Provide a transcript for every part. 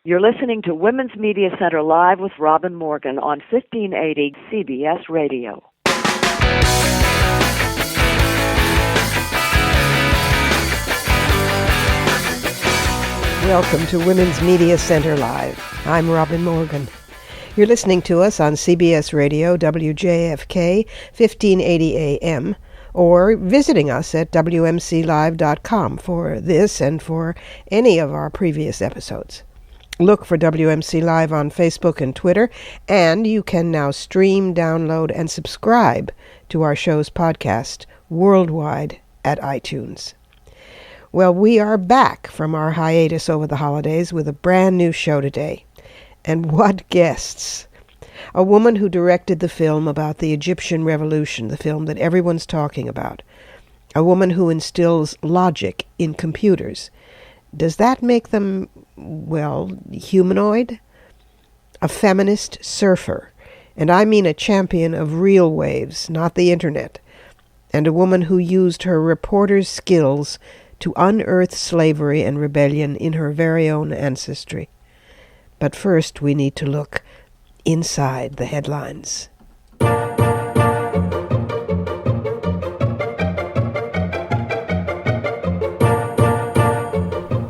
You're listening to Women's Media Center Live with Robin Morgan on 1580 CBS Radio. Welcome to Women's Media Center Live. I'm Robin Morgan. You're listening to us on CBS Radio, WJFK, 1580 AM, or visiting us at WMCLive.com for this and for any of our previous episodes. Look for WMC Live on Facebook and Twitter, and you can now stream, download, and subscribe to our show's podcast worldwide at iTunes. Well, we are back from our hiatus over the holidays with a brand new show today. And what guests! A woman who directed the film about the Egyptian Revolution, the film that everyone's talking about. A woman who instills logic in computers. Does that make them, well, humanoid? A feminist surfer, and I mean a champion of real waves, not the internet, and a woman who used her reporter's skills to unearth slavery and rebellion in her very own ancestry. But first we need to look inside the headlines.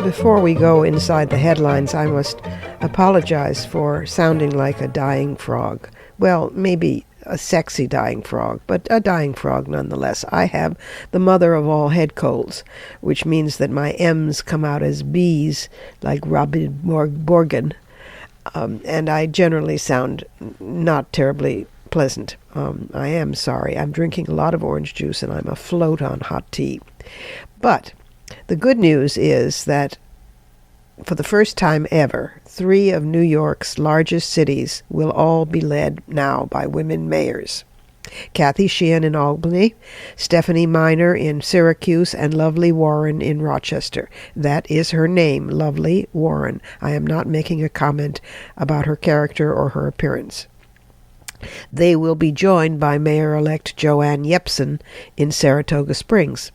Before we go inside the headlines, I must apologize for sounding like a dying frog. Well, maybe a sexy dying frog, but a dying frog nonetheless. I have the mother of all head colds, which means that my M's come out as B's, like Robin Morgan, and I generally sound not terribly pleasant. I am sorry. I'm drinking a lot of orange juice, and I'm afloat on hot tea. But the good news is that for the first time ever, 3 of New York's largest cities will all be led now by women mayors. Kathy Sheehan in Albany, Stephanie Miner in Syracuse, and Lovely Warren in Rochester. That is her name, Lovely Warren. I am not making a comment about her character or her appearance. They will be joined by Mayor-elect Joanne Yepsen in Saratoga Springs.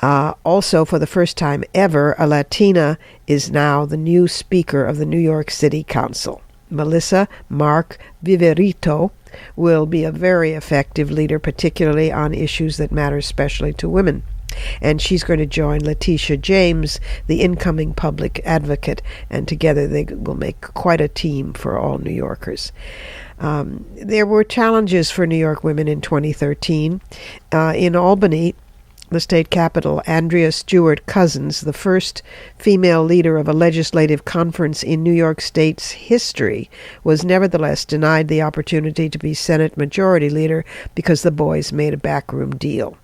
Also, for the first time ever, a Latina is now the new Speaker of the New York City Council. Melissa Mark Viverito will be a very effective leader, particularly on issues that matter especially to women. And she's going to join Letitia James, the incoming public advocate, and together they will make quite a team for all New Yorkers. There were challenges for New York women in 2013. In Albany, the state capital, Andrea Stewart Cousins, the first female leader of a legislative conference in New York State's history, was nevertheless denied the opportunity to be Senate Majority Leader because the boys made a backroom deal.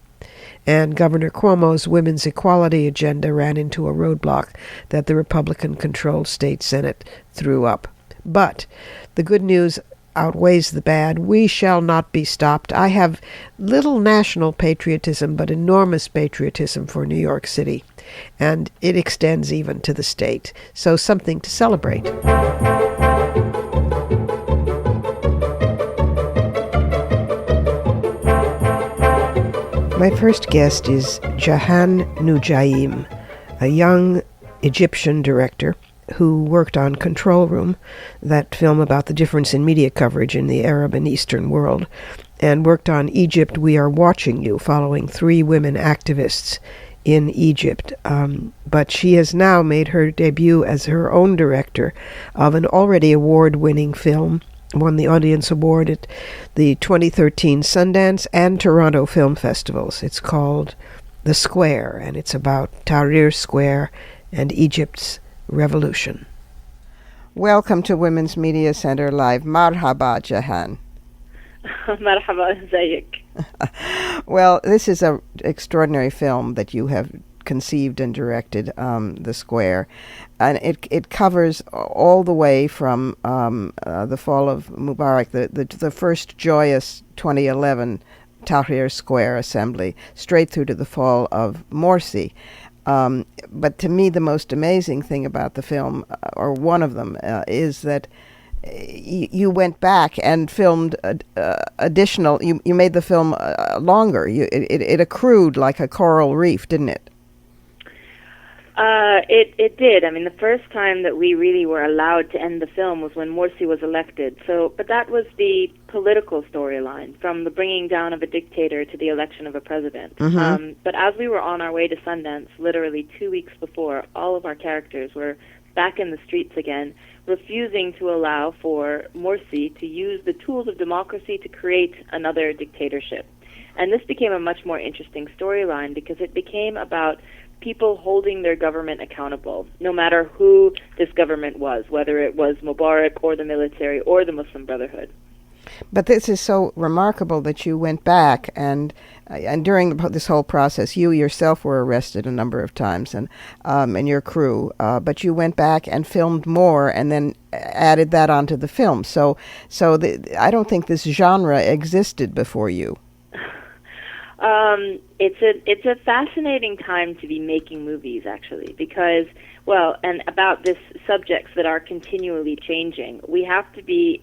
And Governor Cuomo's women's equality agenda ran into a roadblock that the Republican-controlled state Senate threw up. But the good news outweighs the bad. We shall not be stopped. I have little national patriotism, but enormous patriotism for New York City, and it extends even to the state. So something to celebrate. My first guest is Jehane Noujaim, a young Egyptian director who worked on Control Room, that film about the difference in media coverage in the Arab and Eastern world, and worked on Egypt, We Are Watching You, following 3 women activists in Egypt. But she has now made her debut as her own director of an already award-winning film, won the Audience Award at the 2013 Sundance and Toronto Film Festivals. It's called The Square, and it's about Tahrir Square and Egypt's revolution. Welcome to Women's Media Center Live. Marhaba, Jehane. Marhaba, ازيك. Well, this is an extraordinary film that you have conceived and directed, The Square. And it covers all the way from the fall of Mubarak, the first joyous 2011 Tahrir Square assembly, straight through to the fall of Morsi. But to me, the most amazing thing about the film, or one of them, is that you went back and filmed additional. You made the film longer. It accrued like a coral reef, didn't it? It did. I mean, the first time that we really were allowed to end the film was when Morsi was elected. But that was the political storyline, from the bringing down of a dictator to the election of a president. Mm-hmm. But as we were on our way to Sundance, literally 2 weeks before, all of our characters were back in the streets again, refusing to allow for Morsi to use the tools of democracy to create another dictatorship. And this became a much more interesting storyline because it became about people holding their government accountable, no matter who this government was, whether it was Mubarak or the military or the Muslim Brotherhood. But this is so remarkable that you went back, and during this whole process, you yourself were arrested a number of times, and your crew. But you went back and filmed more, and then added that onto the film. So I don't think this genre existed before you. It's a fascinating time to be making movies, actually, because, and about this subjects that are continually changing. We have to be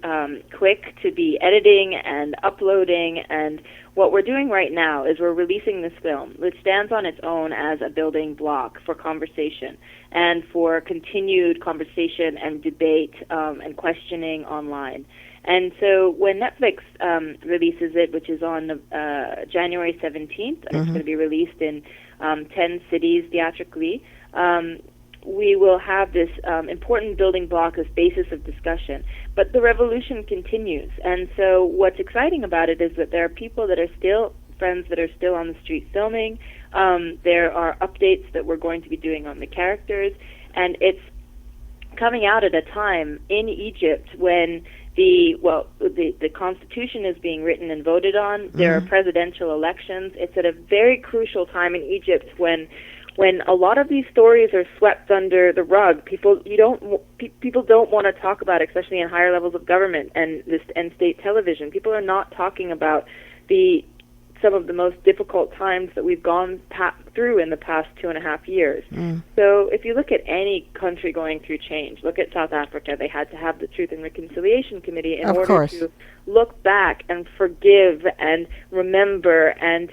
quick to be editing and uploading, and what we're doing right now is we're releasing this film, which stands on its own as a building block for conversation and for continued conversation and debate and questioning online. And so when Netflix releases it, which is on January 17th, and it's going to be released in 10 cities theatrically, we will have this important building block as basis of discussion. But the revolution continues. And so what's exciting about it is that there are people that are still, friends that are still on the street filming. There are updates that we're going to be doing on the characters. And it's coming out at a time in Egypt when the Constitution is being written and voted on. There are presidential elections. It's at a very crucial time in Egypt when a lot of these stories are swept under the rug. People don't want to talk about it, especially in higher levels of government and state television. People are not talking about some of the most difficult times that we've gone through in the past 2.5 years. So if you look at any country going through change, look at South Africa. They had to have the Truth and Reconciliation Committee in order to look back and forgive and remember and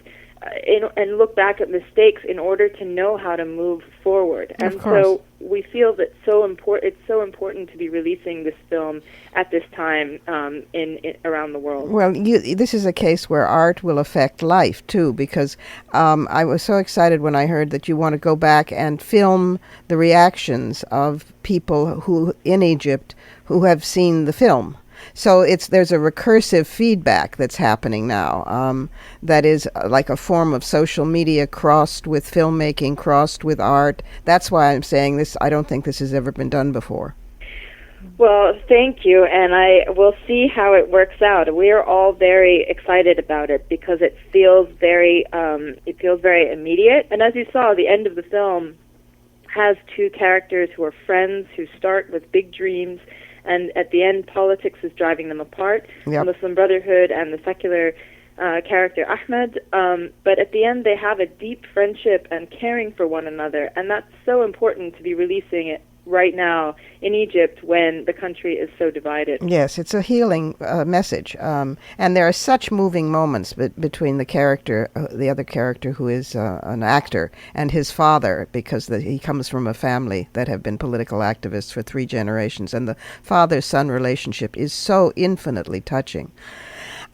look back at mistakes in order to know how to move forward. And so we feel that it's so important to be releasing this film at this time in around the world. Well, this is a case where art will affect life too, because I was so excited when I heard that you want to go back and film the reactions of people who in Egypt who have seen the film. So there's a recursive feedback that's happening now that is like a form of social media crossed with filmmaking, crossed with art. That's why I'm saying this. I don't think this has ever been done before. Well, thank you, and I will see how it works out. We are all very excited about it because it feels very immediate. And as you saw, the end of the film has two characters who are friends who start with big dreams. And at the end, politics is driving them apart, the Muslim Brotherhood and the secular character Ahmed. But at the end, they have a deep friendship and caring for one another. And that's so important to be releasing it right now in Egypt when the country is so divided. Yes, it's a healing message. And there are such moving moments between the other character who is an actor and his father, because he comes from a family that have been political activists for 3 generations. And the father-son relationship is so infinitely touching.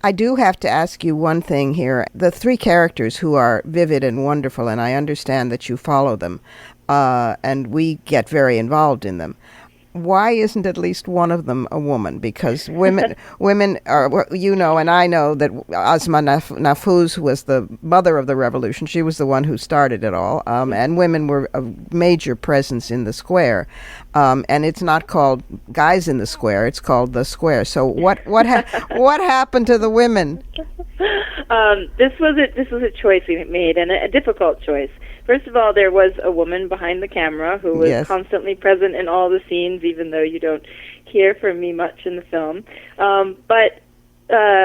I do have to ask you one thing here. The 3 characters who are vivid and wonderful, and I understand that you follow them, and we get very involved in them. Why isn't at least one of them a woman? Because women are, and I know that Asma Nafuz was the mother of the revolution. She was the one who started it all, and women were a major presence in the square. And it's not called Guys in the Square; it's called the Square. So what happened to the women? This was a choice we made, and a difficult choice. First of all, there was a woman behind the camera who was constantly present in all the scenes, even though you don't hear from me much in the film. But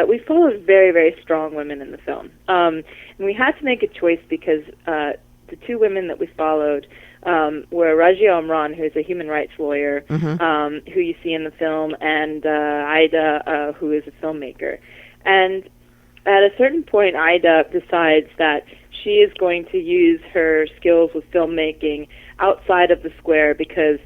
we followed very, very strong women in the film. And we had to make a choice because the 2 women that we followed were Rajia Omran, who's a human rights lawyer, who you see in the film, and Aida, who is a filmmaker. And at a certain point, Ida decides that she is going to use her skills with filmmaking outside of the square because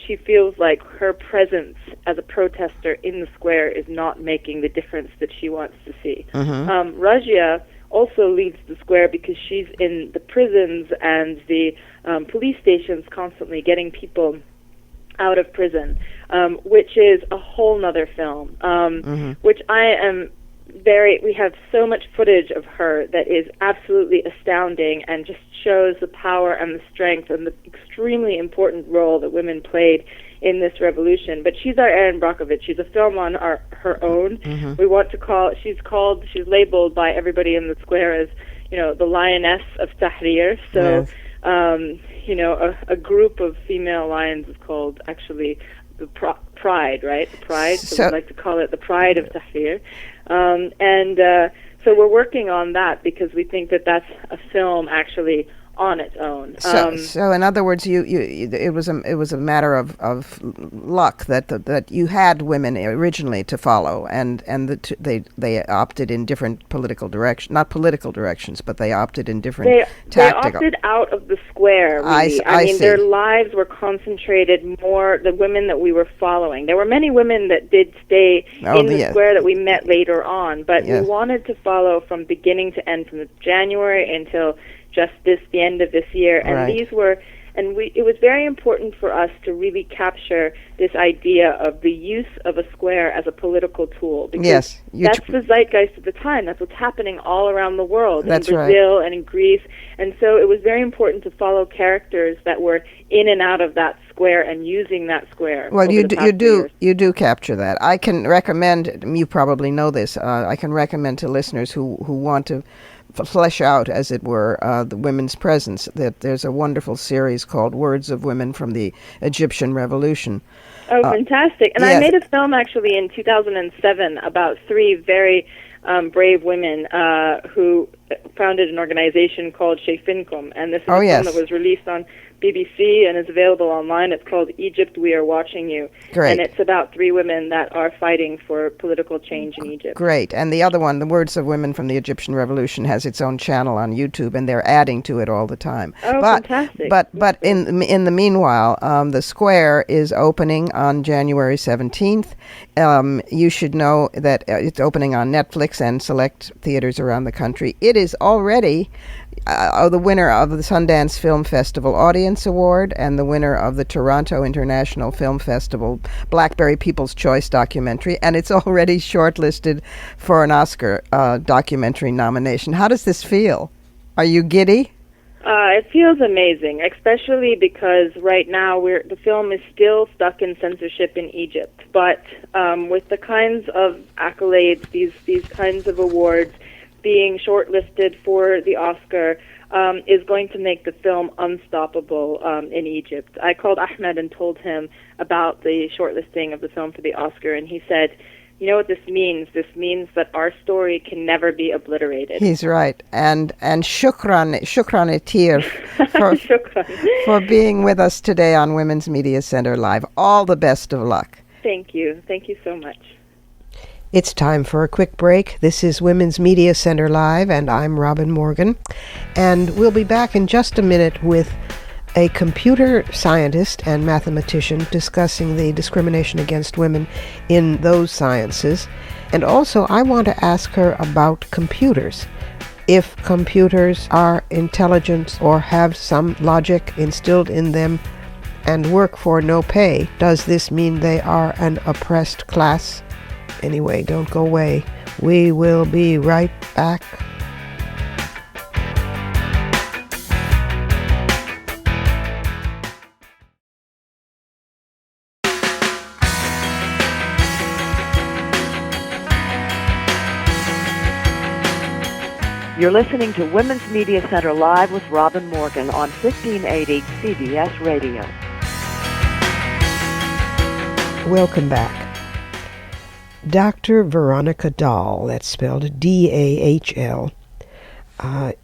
she feels like her presence as a protester in the square is not making the difference that she wants to see. Rajia also leaves the square because she's in the prisons and the police stations constantly getting people out of prison, which is a whole nother film, which I am we have so much footage of her that is absolutely astounding and just shows the power and the strength and the extremely important role that women played in this revolution. But she's our Erin Brockovich. She's a film on her own. We want to she's labeled by everybody in the square as, the lioness of Tahrir. So, a group of female lions is called actually the Pride, right? The Pride. So we'd like to call it the Pride of Tahrir. So we're working on that because we think that that's a film actually on its own. So in other words, it was a matter of luck that you had women originally to follow, and they opted in different political directions, not political directions, but they opted in different tactical. They opted out of the square. Really. I mean, their lives were concentrated more. The women that we were following, there were many women that did stay in the square that we met later on, but we wanted to follow from beginning to end, from January until just the end of this year, and these were, it was very important for us to really capture this idea of the use of a square as a political tool, because that's the zeitgeist of the time. That's what's happening all around the world, in Brazil and in Greece, and so it was very important to follow characters that were in and out of that square and using that square. Well, you do capture that. I can recommend, you probably know this, I can recommend to listeners who want to flesh out, as it were, the women's presence, that there's a wonderful series called Words of Women from the Egyptian Revolution. Oh, fantastic. And I made a film actually in 2007 about three very brave women who founded an organization called Shefinkum, and this is a film that was released on BBC and is available online. It's called Egypt, We Are Watching You. Great. And it's about three women that are fighting for political change in Egypt. Great. And the other one, The Words of Women from the Egyptian Revolution, has its own channel on YouTube, and they're adding to it all the time. Oh, fantastic. But in the meanwhile, the Square is opening on January 17th. You should know that it's opening on Netflix and select theaters around the country. It is already the winner of the Sundance Film Festival Audience Award and the winner of the Toronto International Film Festival Blackberry People's Choice documentary, and it's already shortlisted for an Oscar documentary nomination. How does this feel? Are you giddy? It feels amazing, especially because right now the film is still stuck in censorship in Egypt. But with the kinds of accolades, these kinds of awards, being shortlisted for the Oscar is going to make the film unstoppable in Egypt. I called Ahmed and told him about the shortlisting of the film for the Oscar, and he said, "You know what this means? This means that our story can never be obliterated." He's right. And shukran Etir for being with us today on Women's Media Center Live. All the best of luck. Thank you. Thank you so much. It's time for a quick break. This is Women's Media Center Live, and I'm Robin Morgan. And we'll be back in just a minute with a computer scientist and mathematician discussing the discrimination against women in those sciences. And also, I want to ask her about computers. If computers are intelligent or have some logic instilled in them and work for no pay, does this mean they are an oppressed class? Anyway, don't go away. We will be right back. You're listening to Women's Media Center Live with Robin Morgan on 1580 CBS Radio. Welcome back. Dr. Veronica Dahl, that's spelled D-A-H-L,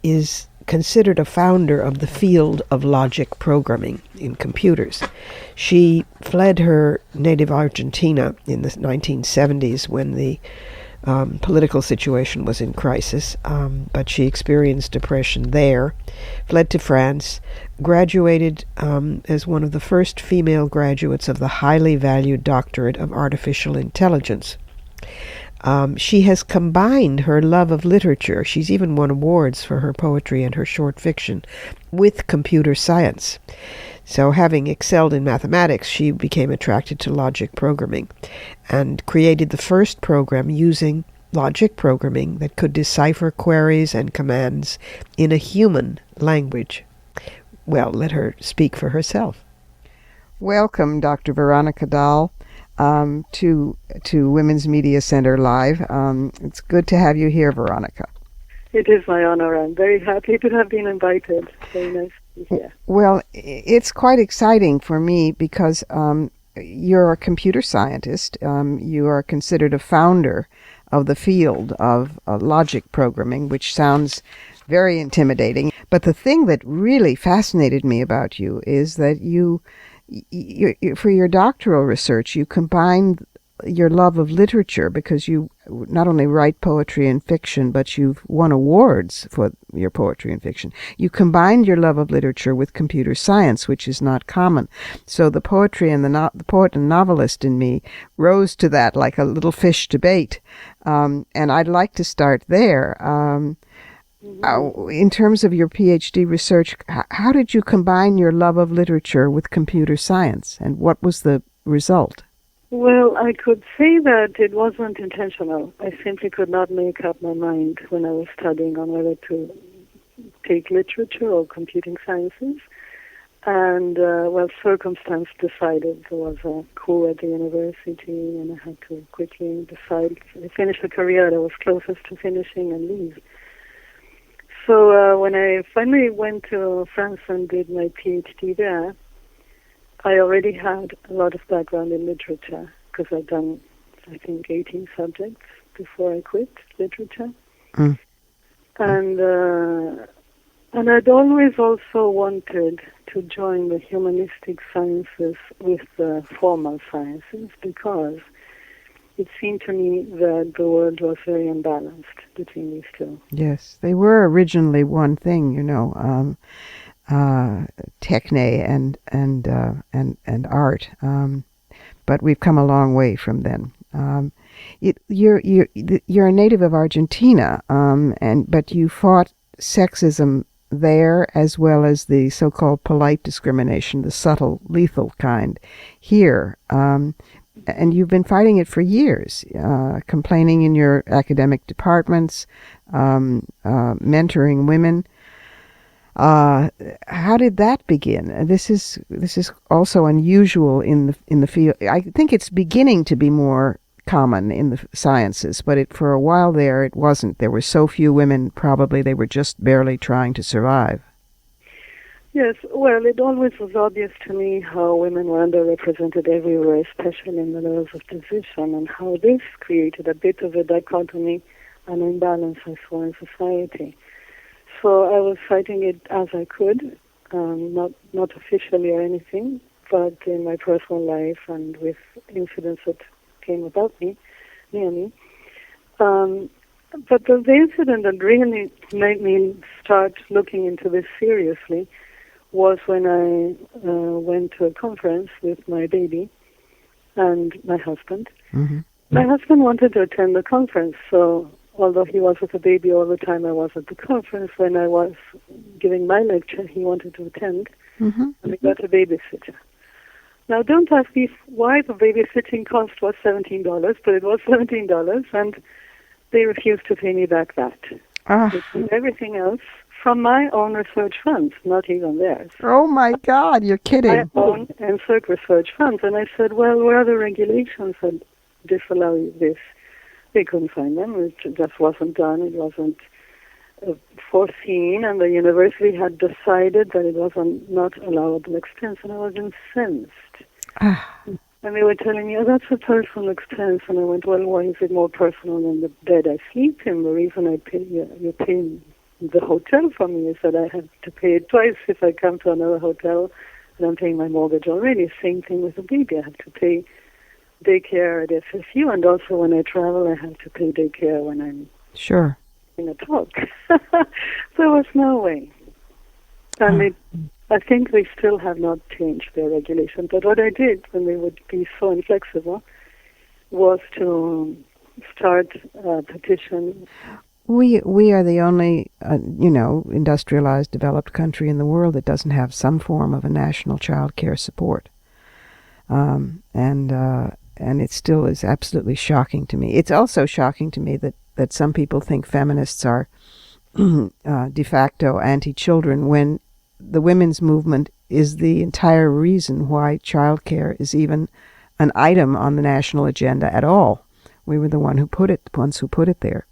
is considered a founder of the field of logic programming in computers. She fled her native Argentina in the 1970s when the political situation was in crisis, but she experienced depression there, fled to France, graduated as one of the first female graduates of the highly valued doctorate of artificial intelligence. She has combined her love of literature, she's even won awards for her poetry and her short fiction, with computer science. So having excelled in mathematics, she became attracted to logic programming and created the first program using logic programming that could decipher queries and commands in a human language. Well, let her speak for herself. Welcome, Dr. Veronica Dahl, to Women's Media Center Live. It's good to have you here, Veronica. It is my honor. I'm very happy to have been invited. Very nice to be here. Well, it's quite exciting for me because you're a computer scientist. You are considered a founder of the field of logic programming, which sounds very intimidating. But the thing that really fascinated me about you is that you for your doctoral research, you combined your love of literature, because you not only write poetry and fiction, but you've won awards for your poetry and fiction. You combined your love of literature with computer science, which is not common. So the poetry and the poet and novelist in me rose to that like a little fish to bait. And I'd like to start there. In terms of your PhD research, how did you combine your love of literature with computer science, and what was the result? Well, I could say that it wasn't intentional. I simply could not make up my mind when I was studying on whether to take literature or computing sciences. And, circumstance decided. There was a coup at the university, and I had to quickly decide to finish a career that was closest to finishing and leave. So when I finally went to France and did my PhD there, I already had a lot of background in literature because I'd done, I think, 18 subjects before I quit literature. Mm. And I'd always also wanted to join the humanistic sciences with the formal sciences because it seemed to me that the world was very imbalanced between these two. Yes, they were originally one thing, techne and art, but we've come a long way from then. You're a native of Argentina, but you fought sexism there as well as the so-called polite discrimination, the subtle, lethal kind, here. And you've been fighting it for years, complaining in your academic departments, mentoring women. How did that begin? This is also unusual in the field. I think it's beginning to be more common in the sciences, but for a while there it wasn't. There were so few women, probably they were just barely trying to survive. Yes, well, it always was obvious to me how women were underrepresented everywhere, especially in the levels of position, and how this created a bit of a dichotomy and imbalance I saw in society. So I was fighting it as I could, not officially or anything, but in my personal life and with incidents that came about me, near me. But the incident that really made me start looking into this seriously was when I went to a conference with my baby and my husband. Mm-hmm. My husband wanted to attend the conference, so although he was with the baby all the time I was at the conference, when I was giving my lecture, he wanted to attend, and we got a babysitter. Now, don't ask me why the babysitting cost was $17, but it was $17, and they refused to pay me back that. Everything else from my own research funds, not even theirs. Oh, my God, you're kidding. My own NSERC research funds. And I said, well, where are the regulations that disallow this? They couldn't find them. It just wasn't done. It wasn't foreseen. And the university had decided that it was not allowable expense. And I was incensed. And they were telling me, oh, that's a personal expense. And I went, well, why is it more personal than the bed I sleep in? The reason I pay, you're paying the hotel for me is that I have to pay it twice if I come to another hotel and I'm paying my mortgage already. Same thing with the baby. I have to pay daycare at FSU, and also when I travel, I have to pay daycare when I'm Sure. in a talk. There was no way. And I think they still have not changed their regulation. But what I did when they would be so inflexible was to start a petition. We are the only, industrialized, developed country in the world that doesn't have some form of a national child care support. And it still is absolutely shocking to me. It's also shocking to me that some people think feminists are de facto anti-children when the women's movement is the entire reason why child care is even an item on the national agenda at all. We were the ones who put it there.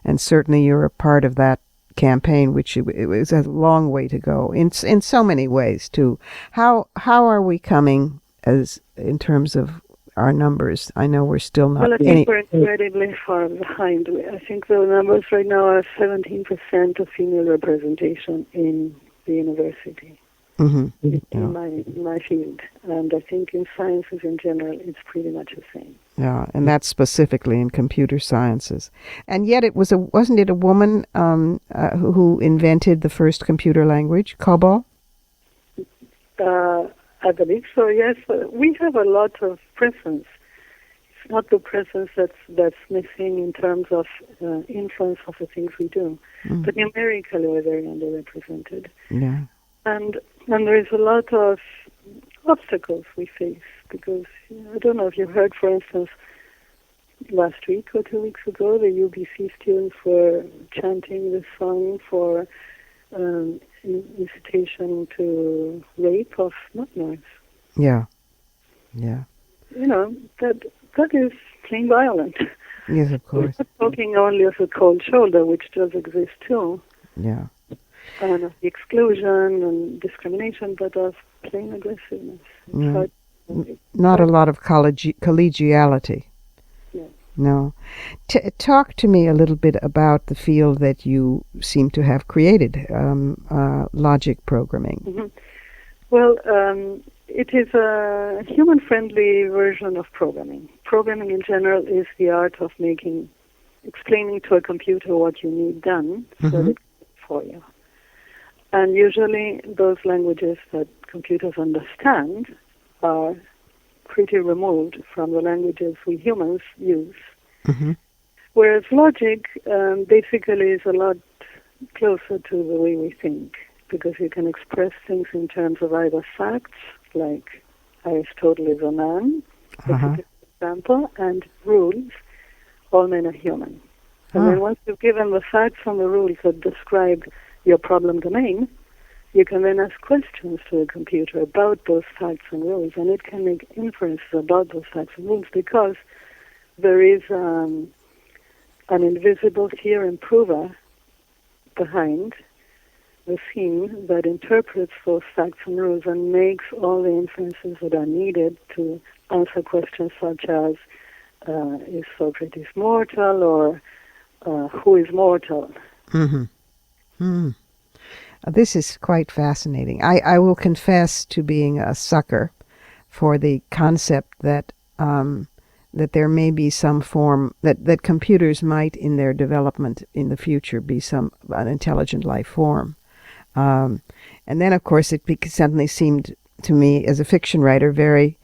And certainly you're a part of that campaign, which it was a long way to go in so many ways too. How are we coming as in terms of our numbers? I know we're still not. Well, I think we're incredibly far behind. I think the numbers right now are 17% of female representation in the university. Mm-hmm. In my field, and I think in sciences in general, it's pretty much the same. Yeah, and that's specifically in computer sciences. And yet, wasn't it a woman who invented the first computer language, COBOL? I believe so. Yes, we have a lot of presence. It's not the presence that's missing in terms of influence of the things we do, but numerically we're very underrepresented. Yeah. And there is a lot of obstacles we face because, I don't know if you heard, for instance, last week or 2 weeks ago, the UBC students were chanting this song for incitation to rape of minors. Yeah. Yeah. That is plain violent. Yes, of course. We're not talking only of a cold shoulder, which does exist too. Yeah. And of exclusion and discrimination, but of plain aggressiveness. Yeah. Not a lot of collegiality. Yeah. No. Talk to me a little bit about the field that you seem to have created, logic programming. Mm-hmm. Well, it is a human-friendly version of programming. Programming in general is the art of explaining to a computer what you need done so that it can do it for you. And usually those languages that computers understand are pretty removed from the languages we humans use. Mm-hmm. Whereas logic basically is a lot closer to the way we think, because you can express things in terms of either facts, like Aristotle is a man, for example, and rules, all men are human. And then once you've given the facts and the rules that describe your problem domain, you can then ask questions to the computer about those facts and rules, and it can make inferences about those facts and rules because there is an invisible theorem prover behind the scene that interprets those facts and rules and makes all the inferences that are needed to answer questions such as, is Socrates mortal, or who is mortal? Mm-hmm. Mm. This is quite fascinating. I will confess to being a sucker for the concept that there may be some form that computers might, in their development in the future, be an intelligent life form. And then, of course, it suddenly seemed to me, as a fiction writer, very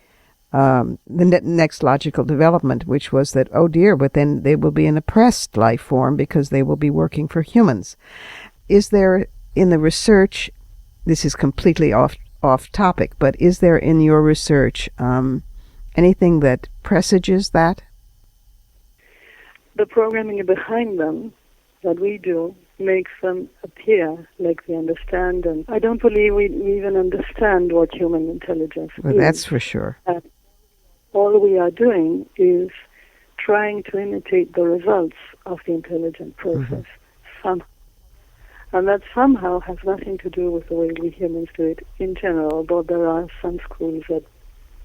the next logical development, which was that, oh dear, but then they will be an oppressed life form because they will be working for humans. Is there, in the research, this is completely off topic, but is there in your research anything that presages that? The programming behind them that we do makes them appear like we understand, and I don't believe we even understand what human intelligence is. Well, that's for sure. All we are doing is trying to imitate the results of the intelligent process somehow. And that somehow has nothing to do with the way we humans do it in general, although there are some schools that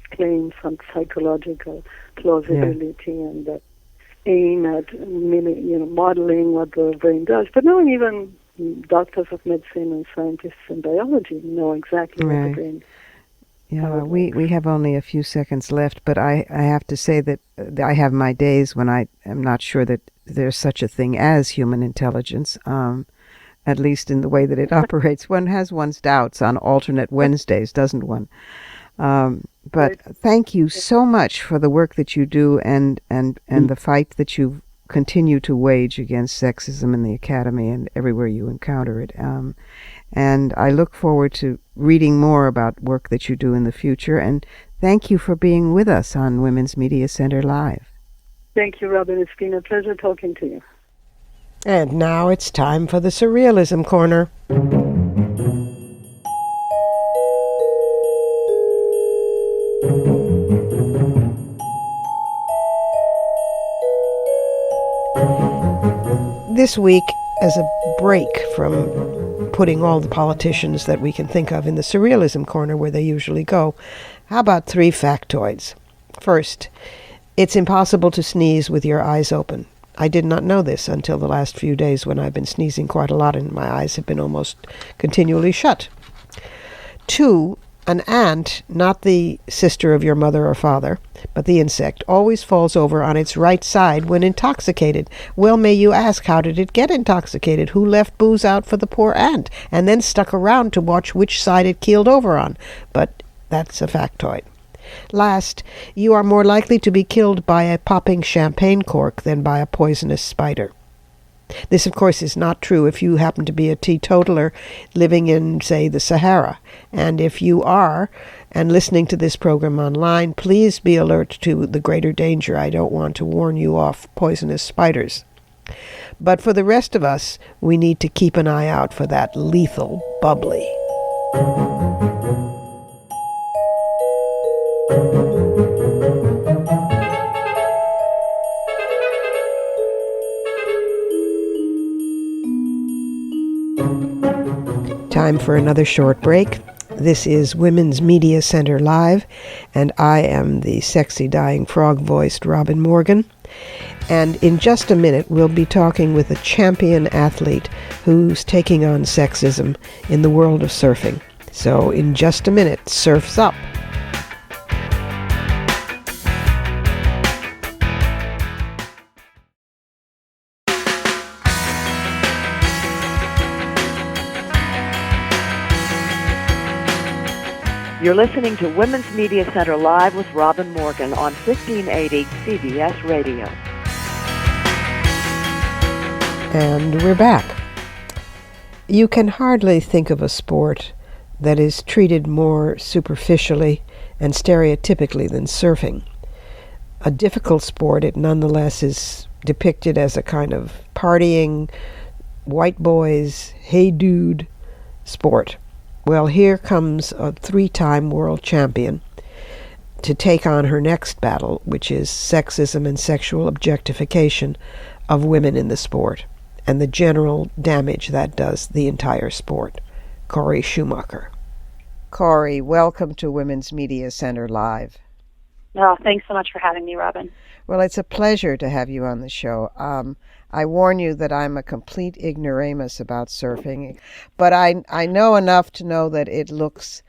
claim some psychological plausibility and that aim at modeling what the brain does. But no, even doctors of medicine and scientists in biology know exactly what the brain Yeah, we have only a few seconds left, but I have to say that I have my days when I am not sure that there's such a thing as human intelligence, at least in the way that it operates. One has one's doubts on alternate Wednesdays, doesn't one? But thank you so much for the work that you do and the fight that you continue to wage against sexism in the academy and everywhere you encounter it. And I look forward to reading more about work that you do in the future. And thank you for being with us on Women's Media Center Live. Thank you, Robin. It's been a pleasure talking to you. And now it's time for the Surrealism Corner. This week, as a break from putting all the politicians that we can think of in the Surrealism Corner where they usually go, how about 3 factoids? First, it's impossible to sneeze with your eyes open. I did not know this until the last few days when I've been sneezing quite a lot and my eyes have been almost continually shut. 2, an ant, not the sister of your mother or father, but the insect, always falls over on its right side when intoxicated. Well, may you ask, how did it get intoxicated? Who left booze out for the poor ant and then stuck around to watch which side it keeled over on? But that's a factoid. Last, you are more likely to be killed by a popping champagne cork than by a poisonous spider. This, of course, is not true if you happen to be a teetotaler living in, say, the Sahara. And if you are, and listening to this program online, please be alert to the greater danger. I don't want to warn you off poisonous spiders. But for the rest of us, we need to keep an eye out for that lethal bubbly. Time for another short break. This is Women's Media Center Live, and I am the sexy dying frog-voiced Robin Morgan. And in just a minute, we'll be talking with a champion athlete who's taking on sexism in the world of surfing. So in just a minute, surf's up. You're listening to Women's Media Center Live with Robin Morgan on 1580 CBS Radio. And we're back. You can hardly think of a sport that is treated more superficially and stereotypically than surfing. A difficult sport, it nonetheless is depicted as a kind of partying, white boys, hey dude sport. Well, here comes a 3-time world champion to take on her next battle, which is sexism and sexual objectification of women in the sport and the general damage that does the entire sport. Cori Schumacher. Cori, welcome to Women's Media Center Live. Oh, thanks so much for having me, Robin. Well, it's a pleasure to have you on the show. I warn you that I'm a complete ignoramus about surfing, but I know enough to know that it looks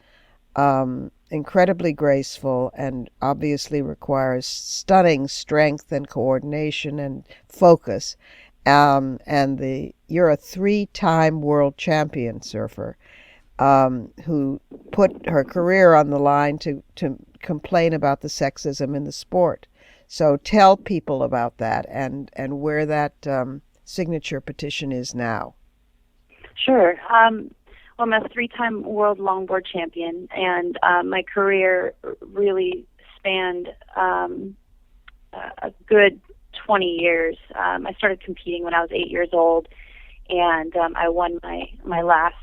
incredibly graceful and obviously requires stunning strength and coordination and focus. And you're a 3-time world champion surfer who put her career on the line to complain about the sexism in the sport. So tell people about that and where that signature petition is now. Sure. Well, I'm a 3-time world longboard champion, and my career really spanned a good 20 years. I started competing when I was 8 years old, and I won my last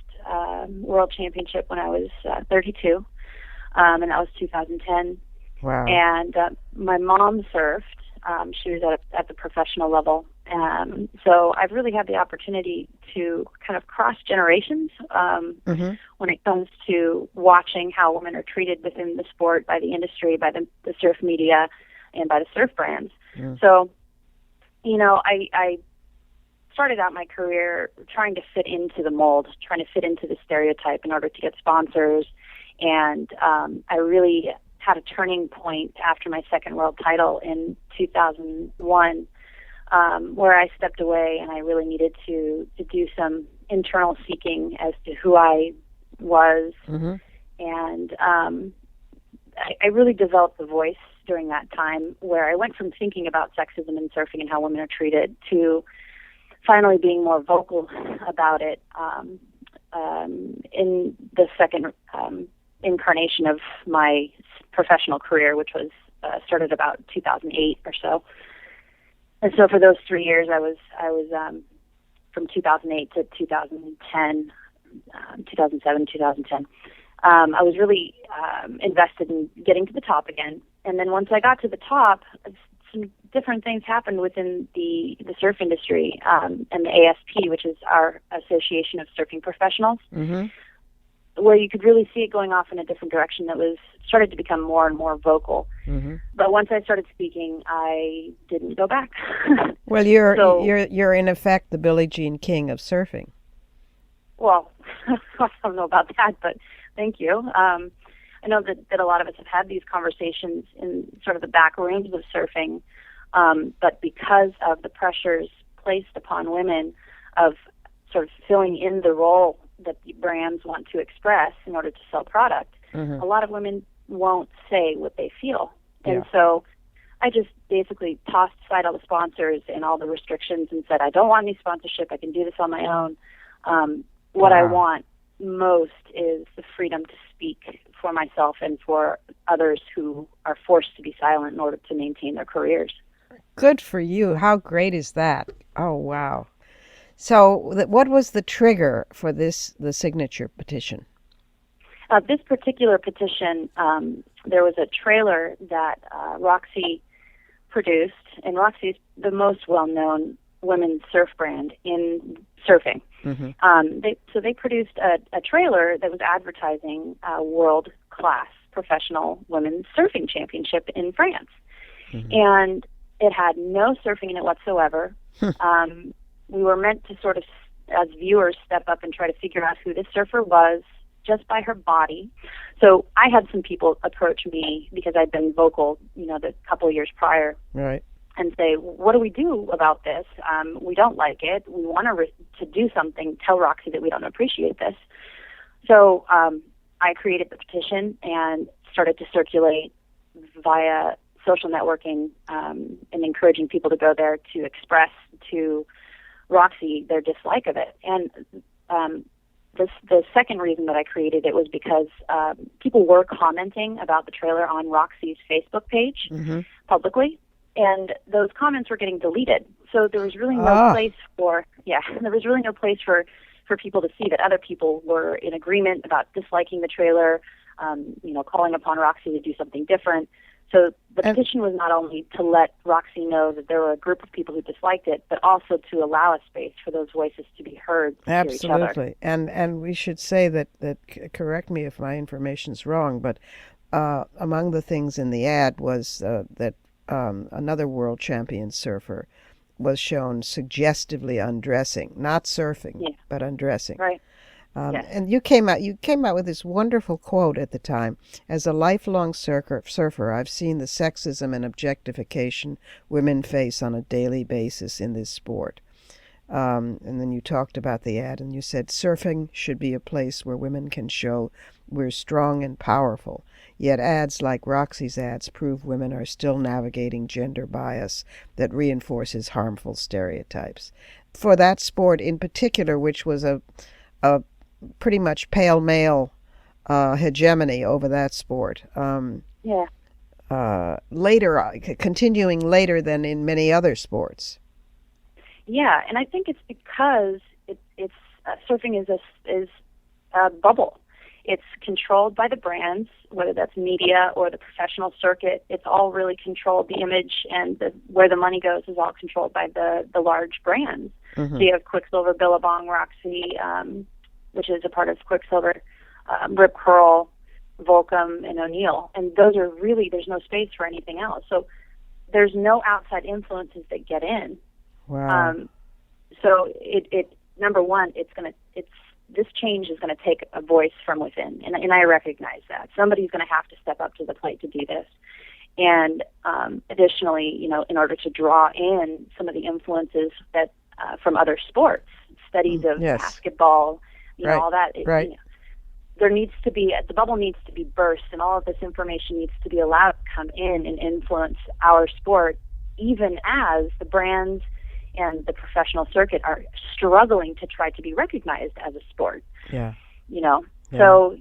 world championship when I was 32, and that was 2010. Wow. And my mom surfed. She was at the professional level. So I've really had the opportunity to kind of cross generations when it comes to watching how women are treated within the sport by the industry, by the surf media, and by the surf brands. Yeah. So, I started out my career trying to fit into the mold, trying to fit into the stereotype in order to get sponsors And I really had a turning point after my second world title in 2001, where I stepped away and I really needed to do some internal seeking as to who I was. Mm-hmm. And I really developed the voice during that time, where I went from thinking about sexism in surfing and how women are treated to finally being more vocal about it in the second incarnation of my professional career, which was started about 2008 or so. And so for those 3 years, I was from 2008 to 2010, 2007, 2010. I was really invested in getting to the top again. And then once I got to the top, some different things happened within the surf industry and the ASP, which is our Association of Surfing Professionals, Mm-hmm. where you could really see it going off in a different direction that started to become more and more vocal. Mm-hmm. But once I started speaking, I didn't go back. Well, you're in effect the Billie Jean King of surfing. Well, I don't know about that, but thank you. I know that a lot of us have had these conversations in sort of the back rooms of surfing, but because of the pressures placed upon women of sort of filling in the role that the brands want to express in order to sell product, Mm-hmm. a lot of women won't say what they feel. Yeah. And so I just basically tossed aside all the sponsors and all the restrictions and said, I don't want any sponsorship. I can do this on my own. What I want most is the freedom to speak for myself and for others who are forced to be silent in order to maintain their careers. Good for you. How great is that? Oh, wow. So what was the trigger for the signature petition? This particular petition, there was a trailer that Roxy produced, and Roxy is the most well-known women's surf brand in surfing. Mm-hmm. They produced a trailer that was advertising a world-class professional women's surfing championship in France. Mm-hmm. And it had no surfing in it whatsoever. We were meant to sort of, as viewers, step up and try to figure out who this surfer was just by her body. So I had some people approach me because I'd been vocal, the couple of years prior. Right. And say, what do we do about this? We don't like it. We want to do something, tell Roxy that we don't appreciate this. So I created the petition and started to circulate via social networking and encouraging people to go there to express to Roxy their dislike of it. And the second reason that I created it was because people were commenting about the trailer on Roxy's Facebook page Mm-hmm. publicly. And those comments were getting deleted. So there was really no place for people to see that other people were in agreement about disliking the trailer, calling upon Roxy to do something different. So the petition was not only to let Roxy know that there were a group of people who disliked it, but also to allow a space for those voices to be heard. Absolutely. And we should say that correct me if my information's wrong, but among the things in the ad was that another world champion surfer was shown suggestively undressing, not surfing, but undressing. Right. And you came out with this wonderful quote at the time. As a lifelong surfer, I've seen the sexism and objectification women face on a daily basis in this sport. And then you talked about the ad, and you said surfing should be a place where women can show we're strong and powerful. Yet ads like Roxy's ads prove women are still navigating gender bias that reinforces harmful stereotypes. For that sport in particular, which was a pretty much pale male hegemony over that sport. Continuing later than in many other sports. Yeah, and I think it's because it's surfing is a bubble. It's controlled by the brands, whether that's media or the professional circuit. It's all really controlled. The image and where the money goes is all controlled by the large brands. Mm-hmm. So you have Quicksilver, Billabong, Roxy, which is a part of Quicksilver, Rip Curl, Volcom, and O'Neill. And those are really, there's no space for anything else. So there's no outside influences that get in. Wow. So it number one, this change is going to take a voice from within, and I recognize that. Somebody's going to have to step up to the plate to do this. And additionally, in order to draw in some of the influences that from other sports, studies of basketball, all that, there needs to be, the bubble needs to be burst, and all of this information needs to be allowed to come in and influence our sport, even as the brands and the professional circuit are struggling to try to be recognized as a sport. So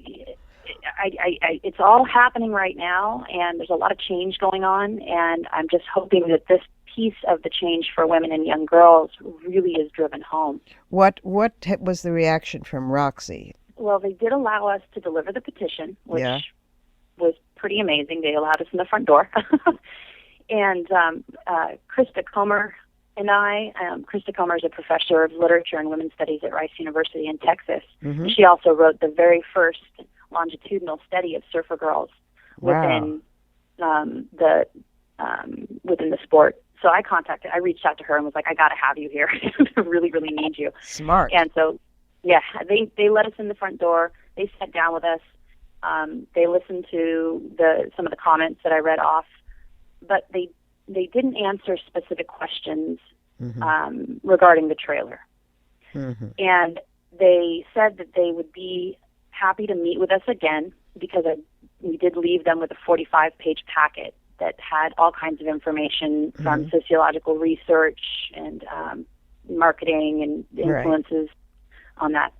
it's all happening right now, and there's a lot of change going on, and I'm just hoping that this piece of the change for women and young girls really is driven home. What was the reaction from Roxy? Well, they did allow us to deliver the petition, which was pretty amazing. They allowed us in the front door. And Krista Comer and Krista Comer is a professor of literature and women's studies at Rice University in Texas. Mm-hmm. She also wrote the very first longitudinal study of surfer girls within within the sport. So I reached out to her and was like, I got to have you here. I really, really need you. Smart. And so, they let us in the front door. They sat down with us. They listened to some of the comments that I read off, but they didn't answer specific questions regarding the trailer. Mm-hmm. And they said that they would be happy to meet with us again, because we did leave them with a 45-page packet that had all kinds of information from sociological research and marketing and influences on that.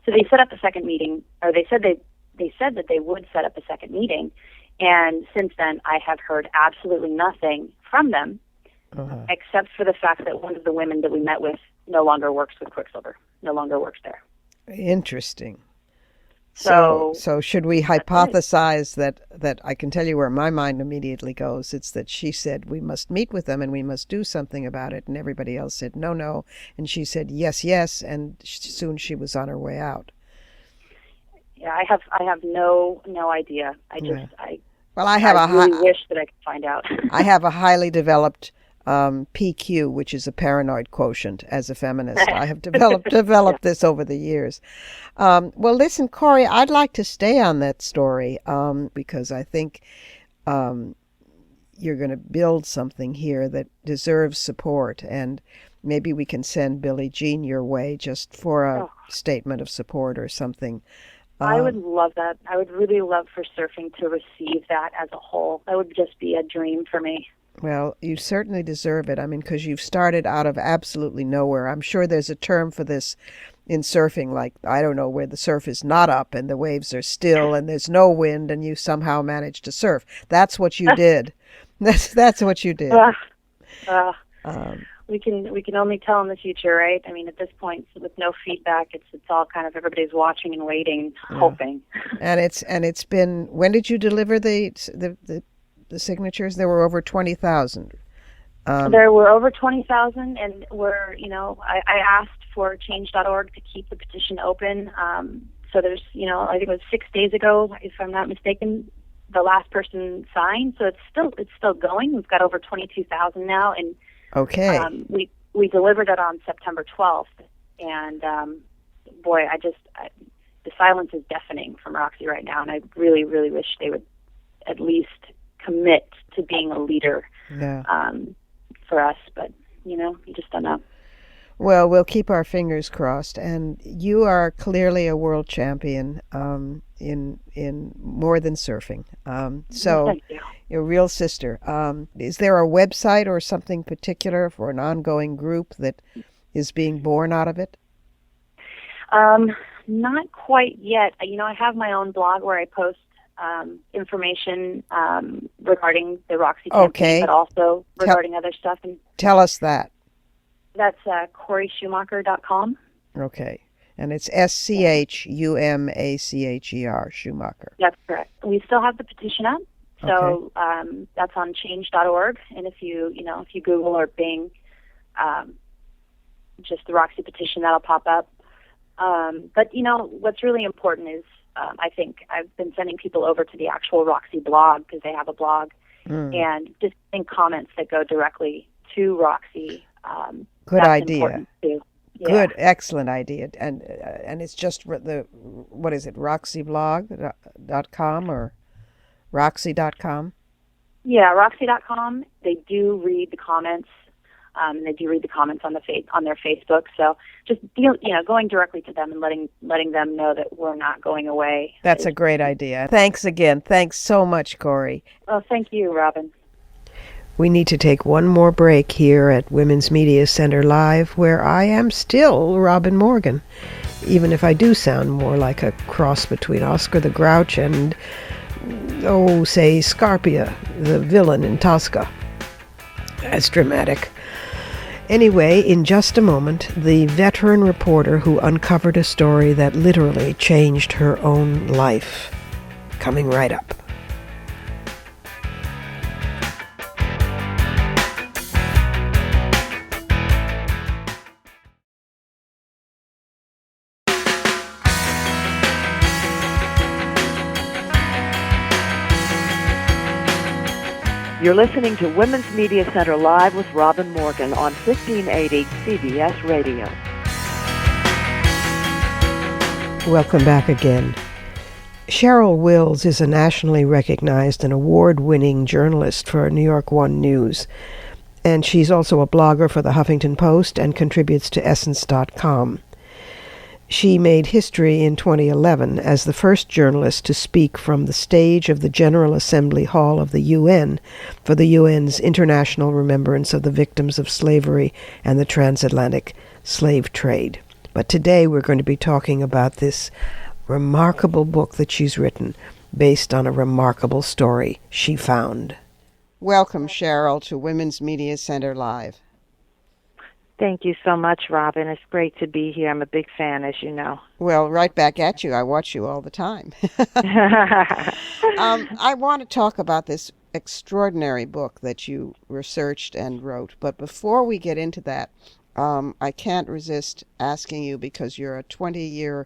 So they set up a second meeting, or they said that they would set up a second meeting. And since then, I have heard absolutely nothing from them, except for the fact that one of the women that we met with no longer works with Quicksilver, no longer works there. Interesting. So should we hypothesize that I can tell you where my mind immediately goes? It's that she said we must meet with them and we must do something about it, and everybody else said no, and she said yes, and soon she was on her way out. Yeah, I have no idea. I really wish that I could find out. I have a highly developed PQ, which is a paranoid quotient. As a feminist, I have developed this over the years. Well, listen, Cori, I'd like to stay on that story because I think you're going to build something here that deserves support, and maybe we can send Billie Jean your way just for a statement of support or something. I would love that. I would really love for surfing to receive that as a whole. That would just be a dream for me. Well, you certainly deserve it. I mean, because you've started out of absolutely nowhere. I'm sure there's a term for this in surfing, like, I don't know, where the surf is not up and the waves are still and there's no wind and you somehow managed to surf. That's what you did. That's what you did. We can only tell in the future, right? I mean, at this point, with no feedback, it's all kind of everybody's watching and waiting, hoping. And it's been. When did you deliver the signatures? There were over 20,000. There were over 20,000, and I asked for Change.org to keep the petition open. So there's, I think it was 6 days ago, if I'm not mistaken, the last person signed. So it's still going. We've got over 22,000 now, and okay. We delivered it on September 12th, and the silence is deafening from Roxy right now, and I really, really wish they would at least commit to being a leader for us, but you just don't know. Well, we'll keep our fingers crossed, and you are clearly a world champion in more than surfing. So thank you. You're a real sister. Is there a website or something particular for an ongoing group that is being born out of it? Not quite yet. I have my own blog where I post information regarding the Roxy campaign, but also regarding other stuff. And tell us that. That's CoriSchumacher.com. Okay. And it's SCHUMACHER, Schumacher. That's correct. We still have the petition up. So that's on change.org. And if you Google or Bing just the Roxy petition, that'll pop up. But, what's really important is I think I've been sending people over to the actual Roxy blog, because they have a blog, and just in comments that go directly to Roxy. Good that's idea. Important too. Good, excellent idea. And it's just what is it, roxyblog.com or roxy.com? Yeah, roxy.com. They do read the comments. They do read the comments on their Facebook. So just going directly to them and letting them know that we're not going away. That's a great idea. Thanks again. Thanks so much, Cori. Oh, thank you, Robin. We need to take one more break here at Women's Media Center Live, where I am still Robin Morgan, even if I do sound more like a cross between Oscar the Grouch and, say, Scarpia, the villain in Tosca. That's dramatic. Anyway, in just a moment, the veteran reporter who uncovered a story that literally changed her own life. Coming right up. You're listening to Women's Media Center Live with Robin Morgan on 1580 CBS Radio. Welcome back again. Cheryl Wills is a nationally recognized and award-winning journalist for New York One News, and she's also a blogger for the Huffington Post and contributes to Essence.com. She made history in 2011 as the first journalist to speak from the stage of the General Assembly Hall of the UN for the UN's International Remembrance of the Victims of Slavery and the Transatlantic Slave Trade. But today we're going to be talking about this remarkable book that she's written based on a remarkable story she found. Welcome, Cheryl, to Women's Media Center Live. Thank you so much, Robin. It's great to be here. I'm a big fan, as you know. Well, right back at you. I watch you all the time. I want to talk about this extraordinary book that you researched and wrote. But before we get into that, I can't resist asking you, because you're a 20-year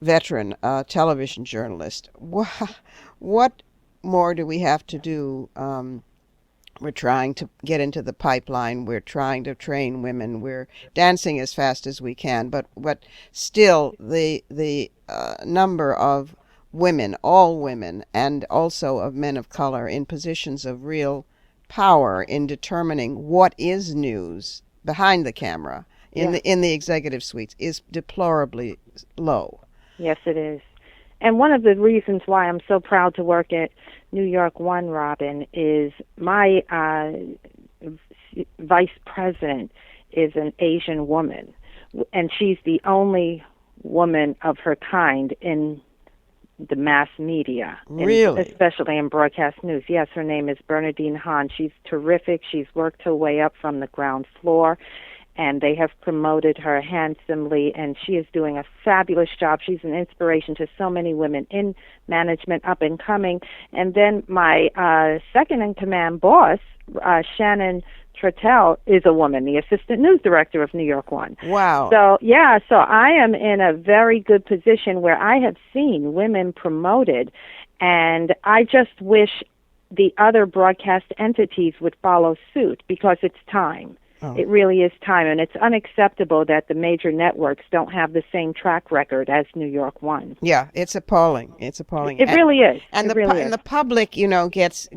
veteran television journalist, what more do we have to do? We're trying to get into the pipeline. We're trying to train women. We're dancing as fast as we can. But still, the number of women, all women, and also of men of color in positions of real power in determining what is news behind the camera in the executive suites is deplorably low. Yes, it is. And one of the reasons why I'm so proud to work at New York One, Robin, is my vice president is an Asian woman, and she's the only woman of her kind in the mass media, really? Especially in broadcast news. Yes, her name is Bernadine Hahn. She's terrific. She's worked her way up from the ground floor, and they have promoted her handsomely, and she is doing a fabulous job. She's an inspiration to so many women in management, up and coming. And then my second-in-command boss, Shannon Trottel, is a woman, the assistant news director of New York One. Wow. So I am in a very good position where I have seen women promoted, and I just wish the other broadcast entities would follow suit, because it's time. Oh. It really is time, and it's unacceptable that the major networks don't have the same track record as New York One. Yeah, it's appalling. It's appalling. It really is. And the public, gets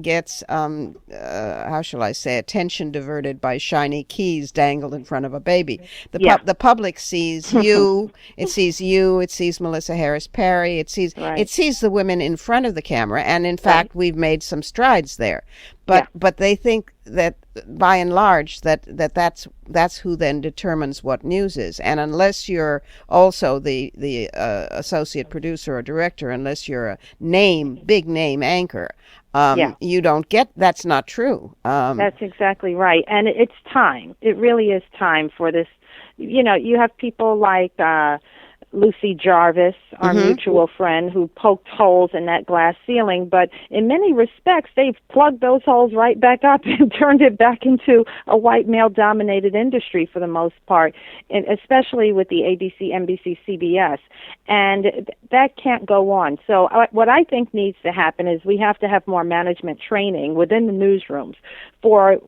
how shall I say, attention diverted by shiny keys dangled in front of a baby. The public sees you. It sees you. It sees Melissa Harris Perry. It sees the women in front of the camera, and in fact, we've made some strides there. But they think that by and large that's who then determines what news is, and unless you're also the associate producer or director, unless you're a big name anchor, you don't get. That's not true. That's exactly right, and it's time. It really is time for this. You have people like Lucy Jarvis, our mutual friend, who poked holes in that glass ceiling, but in many respects, they've plugged those holes right back up and turned it back into a white male-dominated industry for the most part, and especially with the ABC, NBC, CBS, and that can't go on. So what I think needs to happen is we have to have more management training within the newsrooms for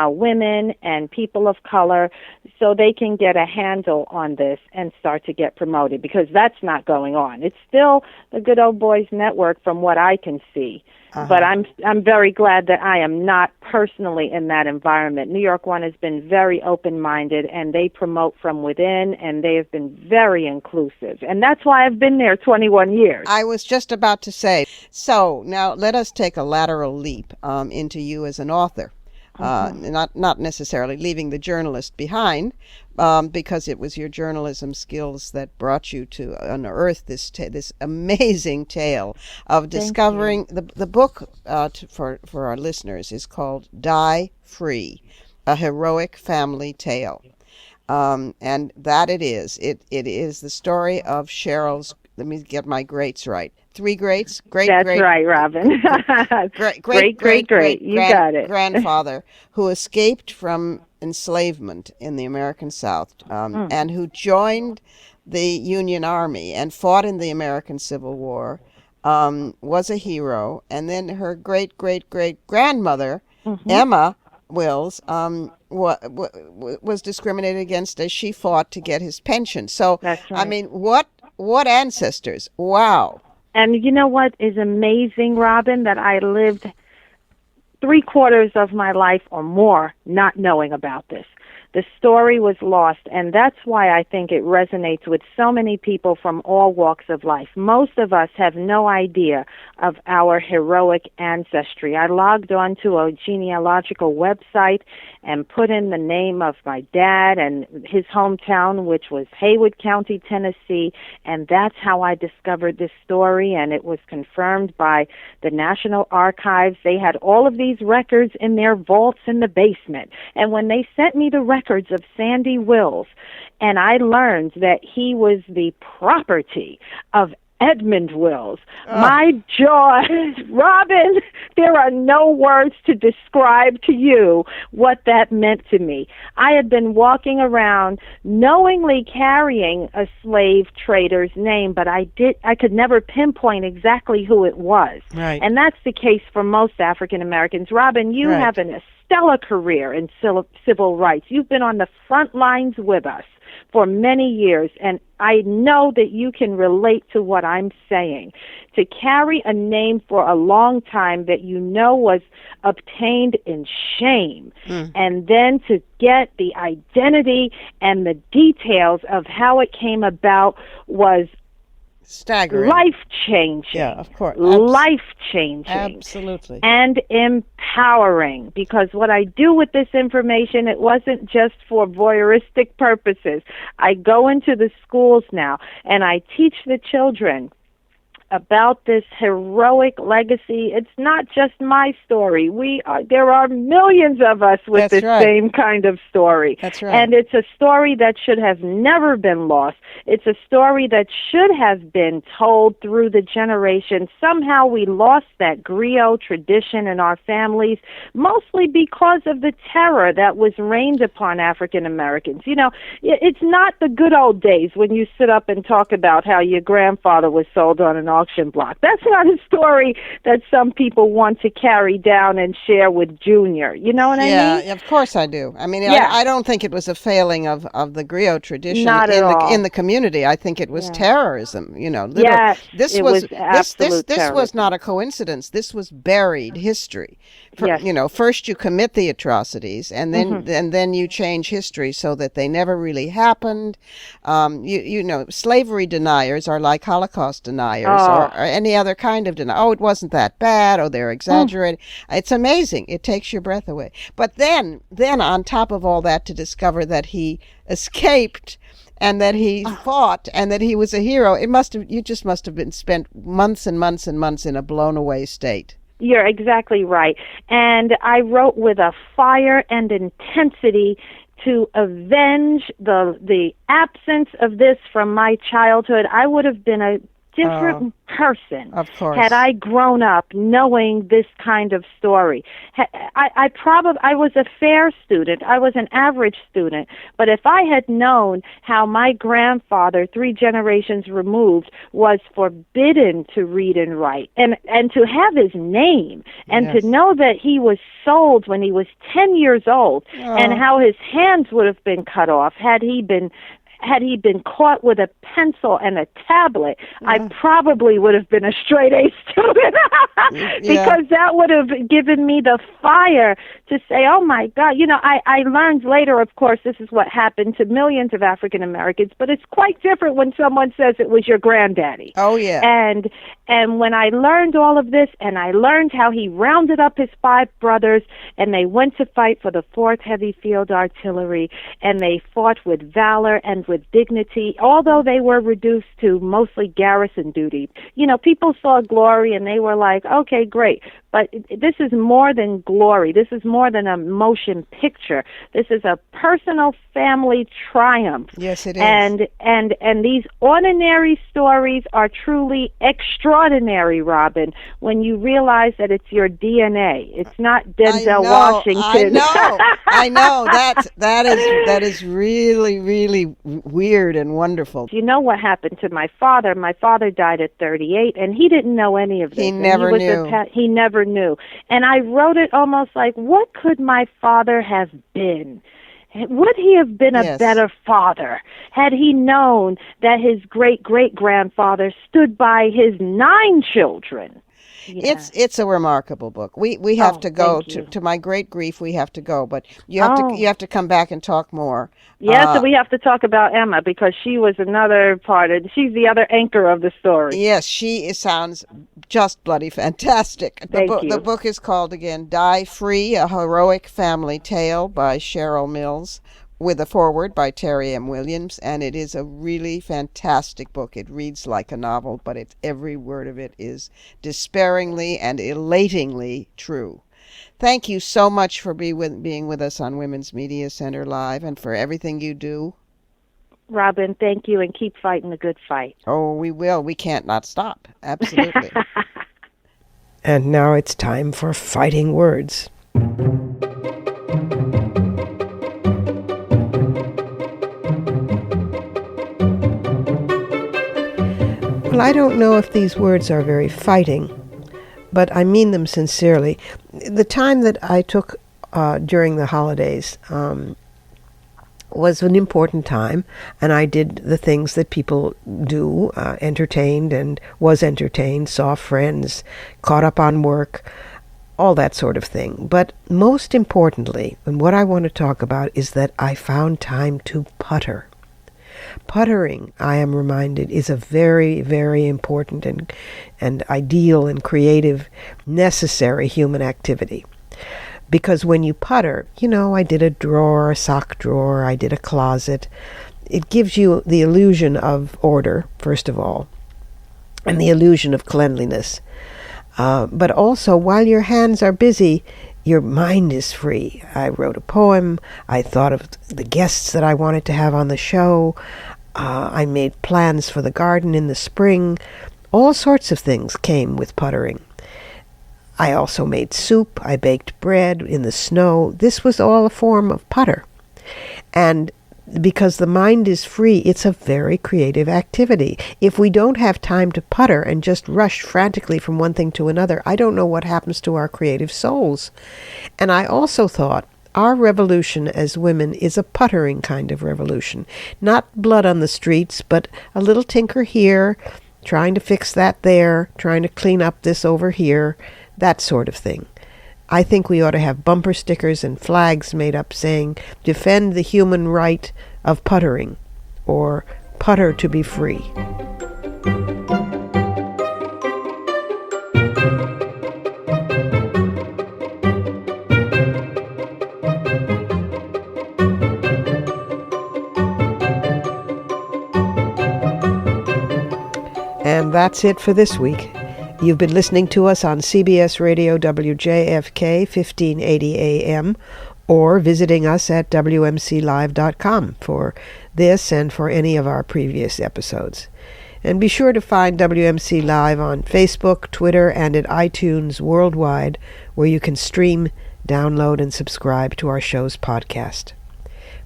women and people of color, so they can get a handle on this and start to get promoted, because that's not going on. It's still the Good Old Boys Network from what I can see. But I'm very glad that I am not personally in that environment. New York One has been very open-minded, and they promote from within, and they have been very inclusive. And that's why I've been there 21 years. I was just about to say. So now let us take a lateral leap into you as an author. Not necessarily leaving the journalist behind, because it was your journalism skills that brought you to unearth this amazing tale of discovering. The book for our listeners is called Die Free, A Heroic Family Tale, and that it is. It is the story of Cheryl's. Let me get my greats right. 3 greats? That's right, Robin. Great. You got it. Grandfather who escaped from enslavement in the American South, and who joined the Union Army and fought in the American Civil War, was a hero. And then her great-great-great-grandmother, Emma Wills, was discriminated against as she fought to get his pension. So, that's right. I mean, what ancestors. Wow. And you know what is amazing, Robin, that I lived 3/4 of my life or more not knowing about this. The story was lost, and that's why I think it resonates with so many people from all walks of life. Most of us have no idea of our heroic ancestry. I logged on to a genealogical website and put in the name of my dad and his hometown, which was Haywood County, Tennessee, and that's how I discovered this story, and it was confirmed by the National Archives. They had all of these records in their vaults in the basement, and when they sent me the records of Sandy Wills, and I learned that he was the property of Edmund Wills. My joy, Robin, there are no words to describe to you what that meant to me. I had been walking around knowingly carrying a slave trader's name, but I could never pinpoint exactly who it was. Right. And that's the case for most African Americans. Robin, you have a stellar career in civil rights. You've been on the front lines with us for many years, and I know that you can relate to what I'm saying. To carry a name for a long time that you know was obtained in shame, and then to get the identity and the details of how it came about was staggering, life-changing. Yeah, of course. Life-changing. Absolutely. And empowering, because what I do with this information, it wasn't just for voyeuristic purposes. I go into the schools now, and I teach the children about this heroic legacy. It's not just my story. There are millions of us with this same kind of story. That's right. And it's a story that should have never been lost. It's a story that should have been told through the generations. Somehow we lost that griot tradition in our families, mostly because of the terror that was rained upon African Americans. You know, it's not the good old days when you sit up and talk about how your grandfather was sold on an auction block. That's not a story that some people want to carry down and share with Junior. You know what I mean? Yeah, of course I do. I mean, I don't think it was a failing of the griot tradition in the community. I think it was terrorism. You know, this was not a coincidence. This was buried history. You know, first you commit the atrocities, and then you change history so that they never really happened. You know, slavery deniers are like Holocaust deniers or any other kind of denial. Oh, it wasn't that bad. Oh, they're exaggerating. It's amazing. It takes your breath away. But then on top of all that, to discover that he escaped and that he fought and that he was a hero, you just must have been spent months and months and months in a blown away state. You're exactly right. And I wrote with a fire and intensity to avenge the absence of this from my childhood. I would have been a different person of course. had I grown up knowing this kind of story. I was a fair student. I was an average student. But if I had known how my grandfather, 3 generations removed, was forbidden to read and write, and to have his name, and Yes. to know that he was sold when he was 10 years old, and how his hands would have been cut off had he been caught with a pencil and a tablet, I probably would have been a straight A student because that would have given me the fire to say, oh my God, I learned later, of course, this is what happened to millions of African Americans, but it's quite different when someone says it was your granddaddy. Oh, yeah. And when I learned all of this, and I learned how he rounded up his 5 brothers, and they went to fight for the 4th Heavy Field Artillery, and they fought with valor and with dignity, although they were reduced to mostly garrison duty. People saw glory and they were like, okay, great. But this is more than glory. This is more than a motion picture. This is a personal family triumph. Yes, it is. And these ordinary stories are truly extraordinary, Robin, when you realize that it's your DNA. It's not Denzel Washington. I know. That is really, really weird and wonderful. You know what happened to my father? My father died at 38, and he didn't know any of this. He never knew. He never knew. And I wrote it almost like, what could my father have been? Would he have been a better father had he known that his great-great-grandfather stood by his 9 children? Yeah. It's a remarkable book. We have to go to my great grief. We have to go, but you have to come back and talk more. Yeah, so we have to talk about Emma because she was another she's the other anchor of the story. Yes, she sounds just bloody fantastic. The book is called again, Die Free: A Heroic Family Tale by Cheryl Mills, with a foreword by Terry M. Williams, and it is a really fantastic book. It reads like a novel, but every word of it is despairingly and elatingly true. Thank you so much for being with us on Women's Media Center Live and for everything you do. Robin, thank you, and keep fighting the good fight. Oh, we will. We can't not stop. Absolutely. And now it's time for Fighting Words. Well, I don't know if these words are very fighting, but I mean them sincerely. The time that I took during the holidays was an important time, and I did the things that people do, entertained and was entertained, saw friends, caught up on work, all that sort of thing. But most importantly, and what I want to talk about, is that I found time to putter. Puttering, I am reminded, is a very, very important and ideal and creative, necessary human activity. Because when you putter, I did a drawer, a sock drawer, I did a closet. It gives you the illusion of order, first of all, and the illusion of cleanliness. But also, while your hands are busy, your mind is free. I wrote a poem. I thought of the guests that I wanted to have on the show. I made plans for the garden in the spring. All sorts of things came with puttering. I also made soup. I baked bread in the snow. This was all a form of putter. And because the mind is free, it's a very creative activity. If we don't have time to putter and just rush frantically from one thing to another, I don't know what happens to our creative souls. And I also thought our revolution as women is a puttering kind of revolution. Not blood on the streets, but a little tinker here, trying to fix that there, trying to clean up this over here, that sort of thing. I think we ought to have bumper stickers and flags made up saying, "Defend the human right of puttering," or "Putter to be free." And that's it for this week. You've been listening to us on CBS Radio WJFK 1580 AM, or visiting us at WMClive.com for this and for any of our previous episodes. And be sure to find WMC Live on Facebook, Twitter, and at iTunes worldwide, where you can stream, download, and subscribe to our show's podcast.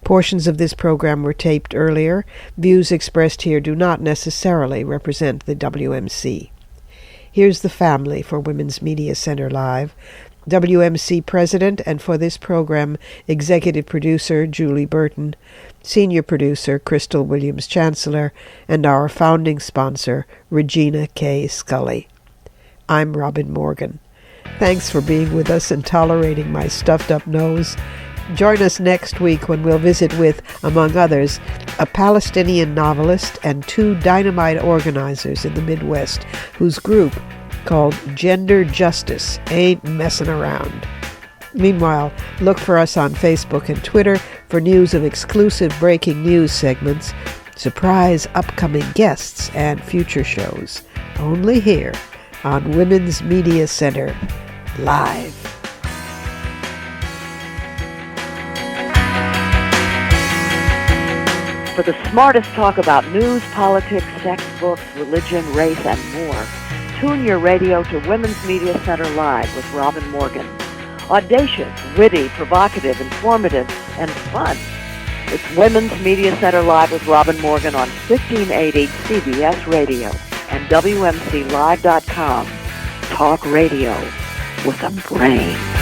Portions of this program were taped earlier. Views expressed here do not necessarily represent the WMC. Here's the family for Women's Media Center Live. WMC President and for this program, Executive Producer Julie Burton, Senior Producer Crystal Williams-Chancellor, and our founding sponsor, Regina K. Scully. I'm Robin Morgan. Thanks for being with us and tolerating my stuffed-up nose. Join us next week when we'll visit with, among others, a Palestinian novelist and 2 dynamite organizers in the Midwest whose group, called Gender Justice, ain't messing around. Meanwhile, look for us on Facebook and Twitter for news of exclusive breaking news segments, surprise upcoming guests, and future shows. Only here on Women's Media Center Live. For the smartest talk about news, politics, sex, books, religion, race, and more, tune your radio to Women's Media Center Live with Robin Morgan. Audacious, witty, provocative, informative, and fun. It's Women's Media Center Live with Robin Morgan on 1580 CBS Radio and WMCLive.com. Talk radio with a brain.